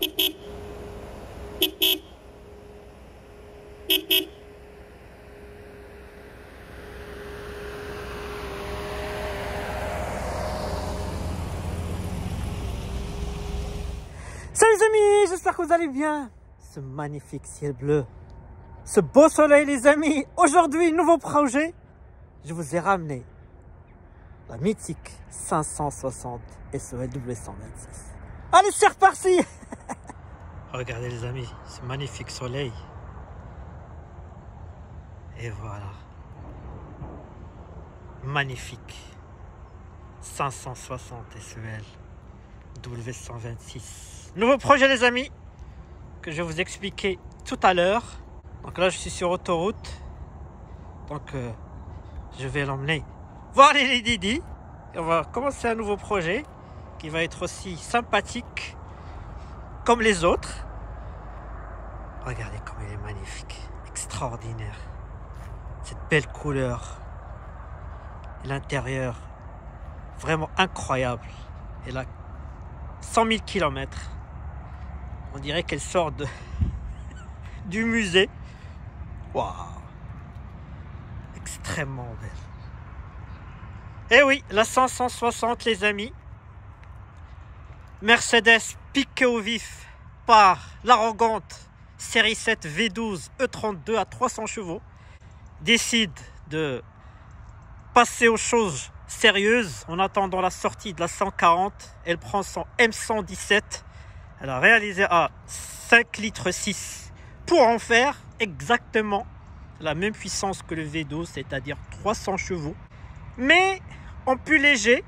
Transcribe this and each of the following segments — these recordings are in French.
Salut les amis, j'espère que vous allez bien. Ce magnifique ciel bleu, ce beau soleil les amis. Aujourd'hui, nouveau projet. Je vous ai ramené la mythique 560 SEL W126. Allez, c'est reparti. Regardez les amis, ce magnifique soleil. Et voilà. Magnifique 560 SEL W126. Nouveau projet les amis, que je vais vous expliquer tout à l'heure. Donc là je suis sur autoroute. Donc je vais l'emmener voir les Didi. Et on va commencer un nouveau projet qui va être aussi sympathique comme les autres. Regardez comme il est magnifique, extraordinaire. Cette belle couleur. L'intérieur, vraiment incroyable. Elle a 100 000 km. On dirait qu'elle sort du musée. Waouh! Extrêmement belle. Et oui, la 560 les amis. Mercedes piquée au vif par l'arrogante série 7 V12 E32 à 300 chevaux. Décide de passer aux choses sérieuses en attendant la sortie de la 140. Elle prend son M117. Elle a réalisé à 5 litres 6 pour en faire exactement la même puissance que le V12, c'est-à-dire 300 chevaux. Mais en plus léger,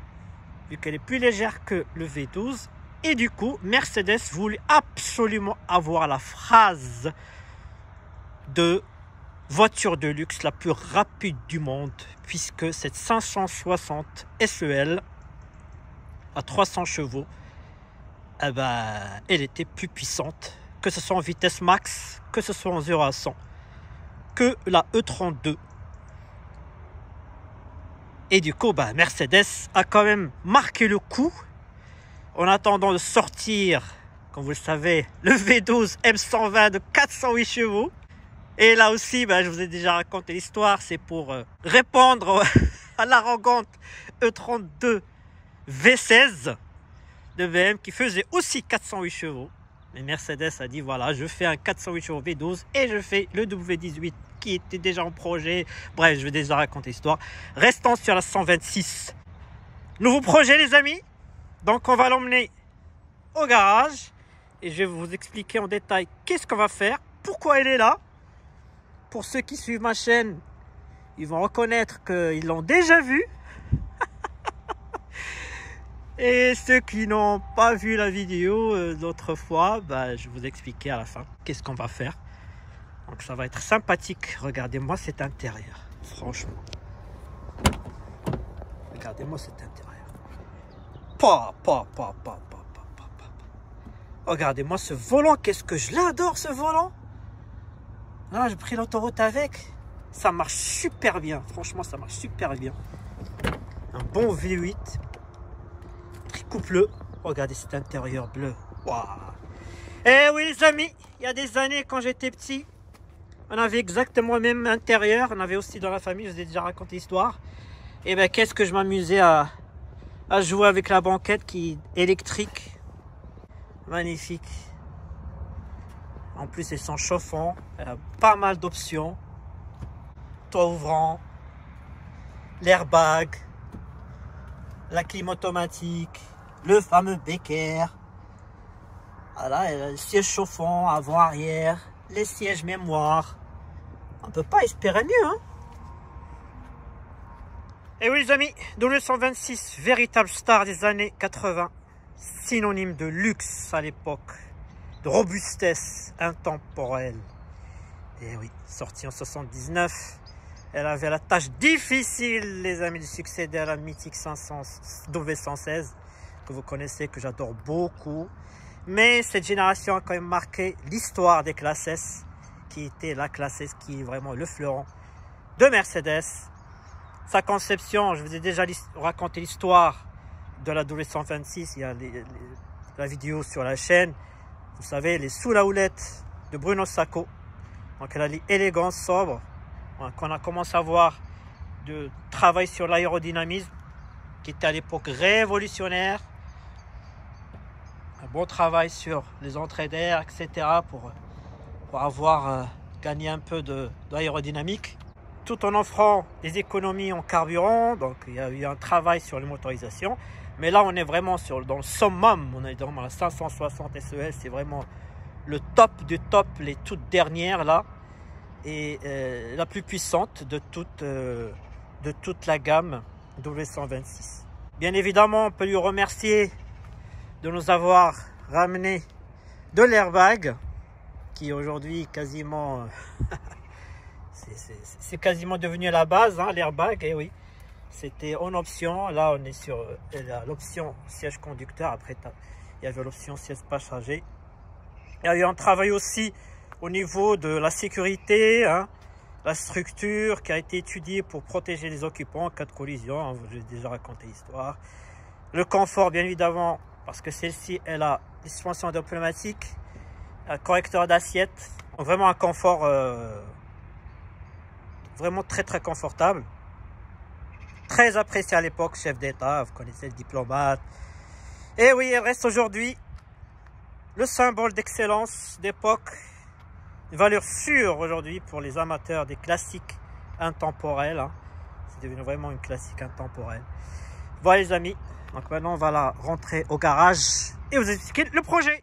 vu qu'elle est plus légère que le V12. Et du coup, Mercedes voulait absolument avoir la phrase de voiture de luxe la plus rapide du monde, puisque cette 560 SEL à 300 chevaux, eh ben, elle était plus puissante, que ce soit en vitesse max, que ce soit en 0 à 100, que la E32. Et du coup, ben, Mercedes a quand même marqué le coup en attendant de sortir, comme vous le savez, le V12 M120 de 408 chevaux. Et là aussi, ben, je vous ai déjà raconté l'histoire, c'est pour répondre à l'arrogante E32 V16 de BM qui faisait aussi 408 chevaux. Mais Mercedes a dit voilà, je fais un 408 chevaux V12 et je fais le W18 qui était déjà en projet. Bref, je vais déjà raconter l'histoire. Restons sur la 126. Nouveau projet les amis. Donc on va l'emmener au garage et je vais vous expliquer en détail qu'est-ce qu'on va faire, pourquoi elle est là. Pour ceux qui suivent ma chaîne, ils vont reconnaître qu'ils l'ont déjà vue. Et ceux qui n'ont pas vu la vidéo l'autre fois, bah, je vais vous expliquer à la fin qu'est-ce qu'on va faire. Donc ça va être sympathique. Regardez-moi cet intérieur, franchement. Regardez-moi cet intérieur. Regardez-moi ce volant, qu'est-ce que je l'adore ce volant. Là, j'ai pris l'autoroute avec. Ça marche super bien. Franchement, ça marche super bien. Un bon V8. Tricoupleux. Regardez cet intérieur bleu. Waouh. Eh oui, les amis. Il y a des années, quand j'étais petit, on avait exactement le même intérieur. On avait aussi dans la famille, je vous ai déjà raconté l'histoire. Et bien, qu'est-ce que je m'amusais à jouer avec la banquette qui est électrique. Magnifique. En plus, elle sent chauffant. Elle a pas mal d'options. Toit ouvrant. L'airbag. La clim automatique. Le fameux Becker. Voilà, elle a le siège chauffant avant-arrière. Les sièges mémoire. On ne peut pas espérer mieux, hein. Et oui les amis, W126, véritable star des années 80. Synonyme de luxe à l'époque. De robustesse intemporelle. Et oui, sortie en 79, elle avait la tâche difficile, les amis, de succéder à la mythique 500 W116, que vous connaissez, que j'adore beaucoup. Mais cette génération a quand même marqué l'histoire des classes S, qui était la classe S, qui est vraiment le fleuron de Mercedes. Sa conception, je vous ai déjà raconté l'histoire de la W126, il y a la vidéo sur la chaîne. Vous savez, les sous la houlette de Bruno Sacco. Donc elle a dit élégance, sobre. Donc on a commencé à voir de travail sur l'aérodynamisme qui était à l'époque révolutionnaire. Un bon travail sur les entrées d'air, etc. pour avoir gagné un peu d'aérodynamique. Tout en offrant des économies en carburant. Donc il y a eu un travail sur les motorisations. Mais là, on est vraiment dans le summum. On est dans la 560 SEL. C'est vraiment le top du top, les toutes dernières là. Et la plus puissante de toute la gamme W126. Bien évidemment, on peut lui remercier de nous avoir ramené de l'airbag qui aujourd'hui quasiment c'est quasiment devenu la base, hein, l'airbag. Et oui, c'était en option. Là on est sur l'option siège conducteur. Après il y avait l'option siège passager. Il y a eu un travail aussi au niveau de la sécurité, hein, la structure qui a été étudiée pour protéger les occupants en cas de collision, hein, j'ai déjà raconté l'histoire. Le confort, bien évidemment, parce que celle-ci, elle a des suspensions pneumatiques, un correcteur d'assiette, vraiment un confort vraiment très très confortable. Très apprécié à l'époque, chef d'État, vous connaissez le diplomate. Et oui, elle reste aujourd'hui le symbole d'excellence d'époque. Une valeur sûre aujourd'hui pour les amateurs des classiques intemporels. Hein. C'est devenu vraiment une classique intemporelle. Voilà les amis. Donc maintenant on va la rentrer au garage et vous expliquer le projet.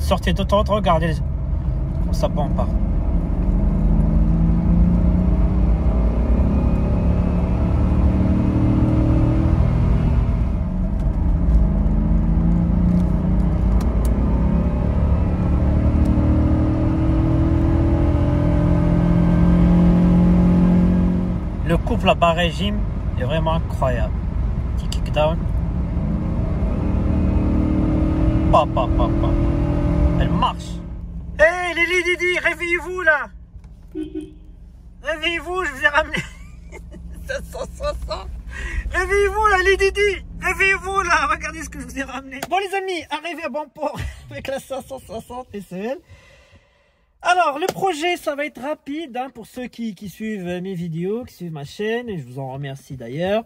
Sortez d'autoroute, regardez comment ça bombe pas. Le couple à bas régime est vraiment incroyable. Petit kickdown. Papa. Elle marche. Hey les Didi, réveillez-vous là. Réveillez-vous, je vous ai ramené 560. Réveillez-vous là les Didi. Réveillez-vous là, regardez ce que je vous ai ramené. Bon les amis, arrivé à bon port avec la 560 SEL. Alors le projet, ça va être rapide hein, pour ceux qui suivent mes vidéos, qui suivent ma chaîne, et je vous en remercie d'ailleurs.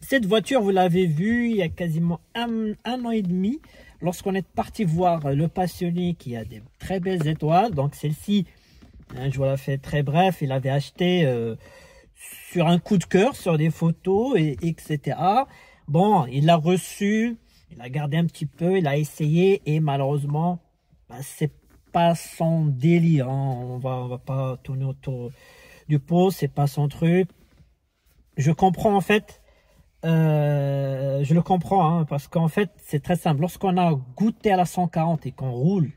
Cette voiture, vous l'avez vue il y a quasiment un an et demi, lorsqu'on est parti voir le passionné qui a des très belles étoiles. Donc celle-ci, hein, je vous la fais très bref, il avait acheté sur un coup de cœur, sur des photos, etc. Bon, il l'a reçu, il a gardé un petit peu, il a essayé et malheureusement, bah, c'est pas son délire. Hein. On va pas tourner autour du pot, c'est pas son truc. Je comprends en fait, je le comprends, hein, parce qu'en fait, c'est très simple. Lorsqu'on a goûté à la 140 et qu'on roule,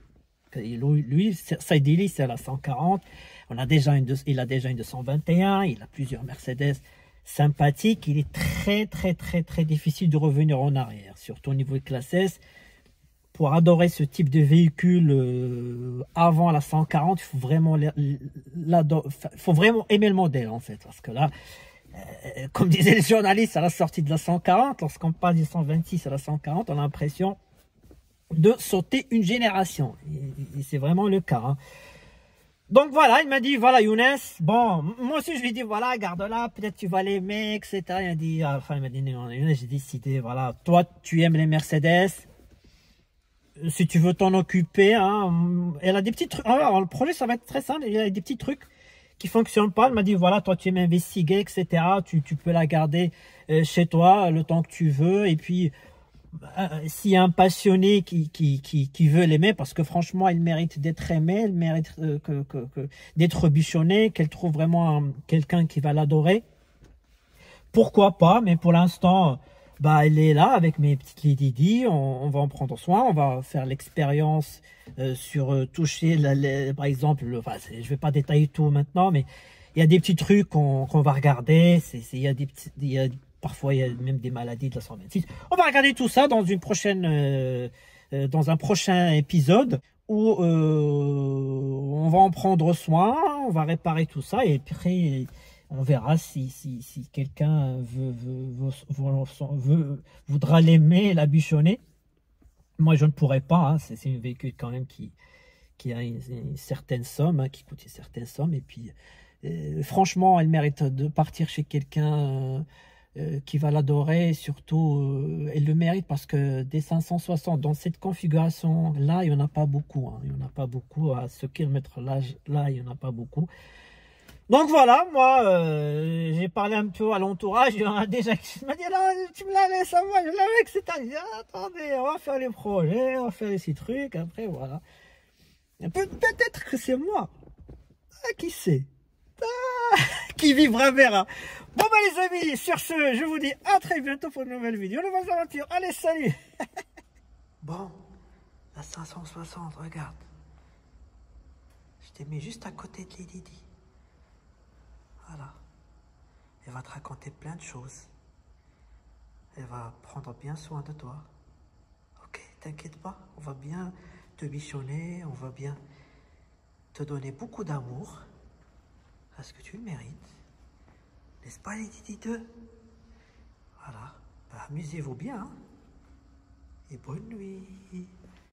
lui, sa délice, c'est à la 140. Il a déjà une 221, il a plusieurs Mercedes sympathiques. Il est très difficile de revenir en arrière, surtout au niveau de classe S. Pour adorer ce type de véhicule avant la 140, il faut vraiment aimer le modèle en fait, parce que là, comme disaient les journalistes à la sortie de la 140, lorsqu'on passe du 126 à la 140, on a l'impression de sauter une génération. Et c'est vraiment le cas. Hein. Donc voilà, il m'a dit, voilà Younes, bon, moi aussi je lui ai dit, voilà, garde-la, peut-être tu vas l'aimer, etc. Il m'a dit, non, Younes, j'ai décidé, voilà, toi tu aimes les Mercedes, si tu veux t'en occuper, hein, elle a des petits trucs, alors le projet ça va être très simple, il y a des petits trucs qui fonctionnent pas. Elle m'a dit voilà, toi tu aimes investiguer, etc. Tu peux la garder chez toi le temps que tu veux. Et puis s'il y a un passionné qui veut l'aimer, parce que franchement elle mérite d'être aimée, elle mérite d'être bichonnée, qu'elle trouve vraiment quelqu'un qui va l'adorer, pourquoi pas. Mais pour l'instant, bah, elle est là avec mes petites Lady Di, on va en prendre soin, on va faire l'expérience sur toucher, par exemple, enfin, je vais pas détailler tout maintenant, mais il y a des petits trucs qu'on va regarder, parfois il y a même des maladies de la 126. On va regarder tout ça dans une prochaine, dans un prochain épisode où on va en prendre soin, on va réparer tout ça et puis on verra si quelqu'un voudra l'aimer, la bichonner. Moi, je ne pourrais pas. Hein. C'est un véhicule quand même qui a une certaine somme, hein, qui coûte une certaine somme. Et puis, franchement, elle mérite de partir chez quelqu'un qui va l'adorer. Surtout, elle le mérite parce que des 560, dans cette configuration-là, il n'y en a pas beaucoup. Hein. Il n'y en a pas beaucoup. À ce kilomètre-là, il n'y en a pas beaucoup. Donc voilà, moi, j'ai parlé un peu à l'entourage, il y en a déjà qui m'a dit, non, tu me la laisses à moi, je l'avais que c'est à dire, attendez, on va faire les projets, on va faire les petits trucs, après voilà. Peut-être que c'est moi, qui sait, qui vivra verra. Bon bah les amis, sur ce, je vous dis à très bientôt pour une nouvelle vidéo, de nouvelles aventures, allez salut. Bon, la 560, regarde, je t'ai mis juste à côté de Lady Di. Voilà. Elle va te raconter plein de choses. Elle va prendre bien soin de toi. Ok, t'inquiète pas. On va bien te bichonner. On va bien te donner beaucoup d'amour. Parce que tu le mérites. N'est-ce pas, les Didi 2? Voilà. Bah, amusez-vous bien. Hein, et bonne nuit.